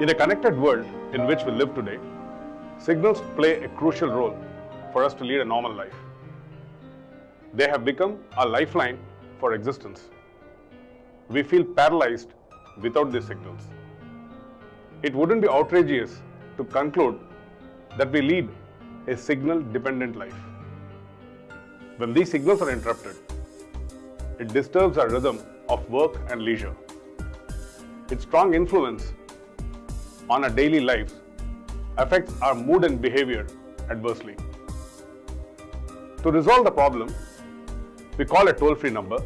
In a connected world in which we live today, signals play a crucial role for us to lead a normal life. They have become a lifeline for existence. We feel paralyzed without these signals. It wouldn't be outrageous to conclude that we lead a signal-dependent life. When these signals are interrupted, it disturbs our rhythm of work and leisure. Its strong influence on our daily lives affects our mood and behavior adversely. To resolve the problem, we call a toll-free number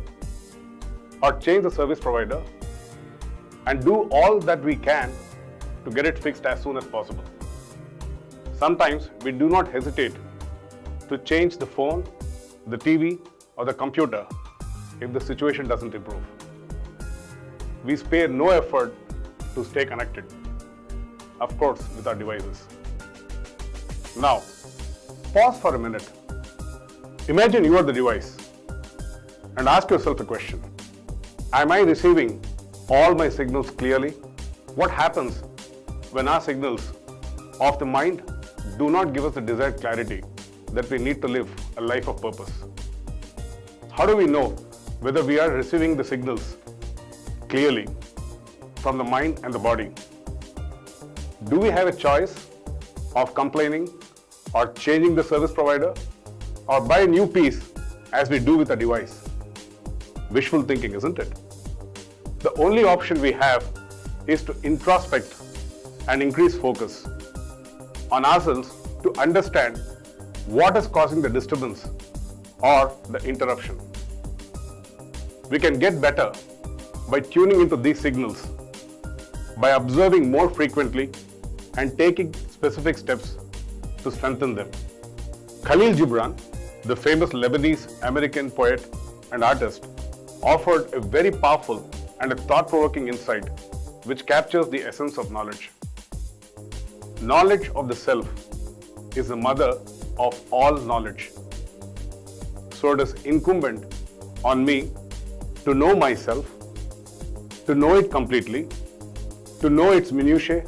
or change the service provider and do all that we can to get it fixed as soon as possible. Sometimes we do not hesitate to change the phone, the TV, or the computer if the situation doesn't improve. We spare no effort to stay connected, of course, with our devices. Now, pause for a minute. Imagine you are the device and ask yourself a question. Am I receiving all my signals clearly? What happens when our signals of the mind do not give us the desired clarity that we need to live a life of purpose? How do we know whether we are receiving the signals clearly from the mind and the body? Do we have a choice of complaining or changing the service provider or buy a new piece as we do with a device? Wishful thinking, isn't it? The only option we have is to introspect and increase focus on ourselves to understand what is causing the disturbance or the interruption. We can get better by tuning into these signals, by observing more frequently and taking specific steps to strengthen them. Khalil Gibran, the famous Lebanese-American poet and artist, offered a very powerful and a thought-provoking insight which captures the essence of knowledge. Knowledge of the self is the mother of all knowledge. So it is incumbent on me to know myself, to know it completely, to know its minutiae,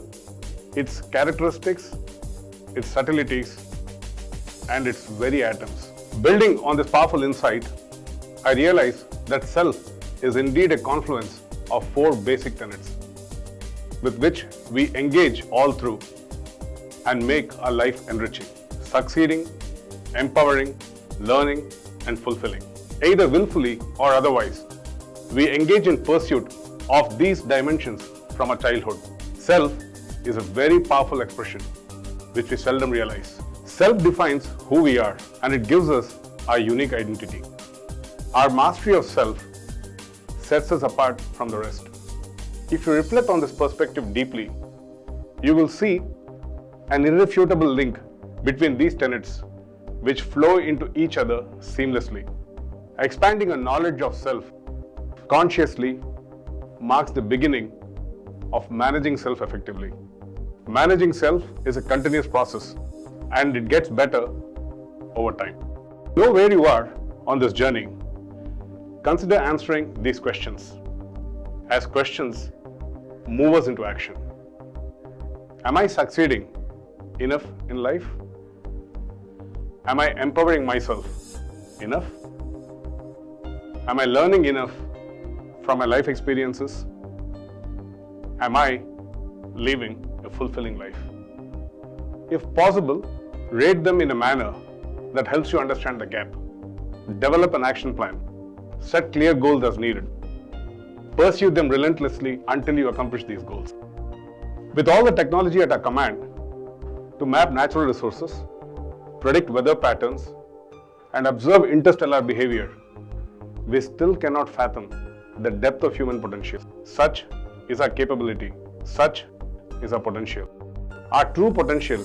its characteristics, its subtleties, and its very atoms. Building on this powerful insight, I realized that self is indeed a confluence of 4 basic tenets with which we engage all through and make our life enriching, succeeding, empowering, learning, and fulfilling. Either willfully or otherwise, we engage in pursuit of these dimensions from our childhood. Self is a very powerful expression which we seldom realize. Self defines who we are and it gives us our unique identity. Our mastery of self sets us apart from the rest. If you reflect on this perspective deeply, you will see an irrefutable link between these tenets which flow into each other seamlessly. Expanding a knowledge of self consciously marks the beginning of managing self effectively. Managing self is a continuous process and it gets better over time. Know where you are on this journey. Consider answering these questions, as questions move us into action. Am I succeeding enough in life? Am I empowering myself enough? Am I learning enough from my life experiences? Am I living a fulfilling life? If possible, rate them in a manner that helps you understand the gap. Develop an action plan. Set clear goals as needed. Pursue them relentlessly until you accomplish these goals. With all the technology at our command to map natural resources, predict weather patterns, and observe interstellar behavior, we still cannot fathom the depth of human potential. Such is our capability. Such is our potential. Our true potential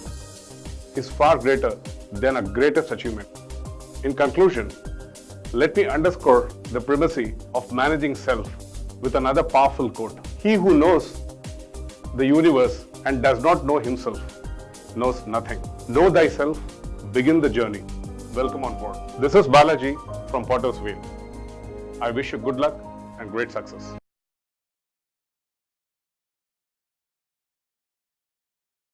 is far greater than our greatest achievement. In conclusion, let me underscore the primacy of managing self with another powerful quote. He who knows the universe and does not know himself knows nothing. Know thyself, begin the journey. Welcome on board. This is Balaji from PottersWheel. I wish you good luck and great success.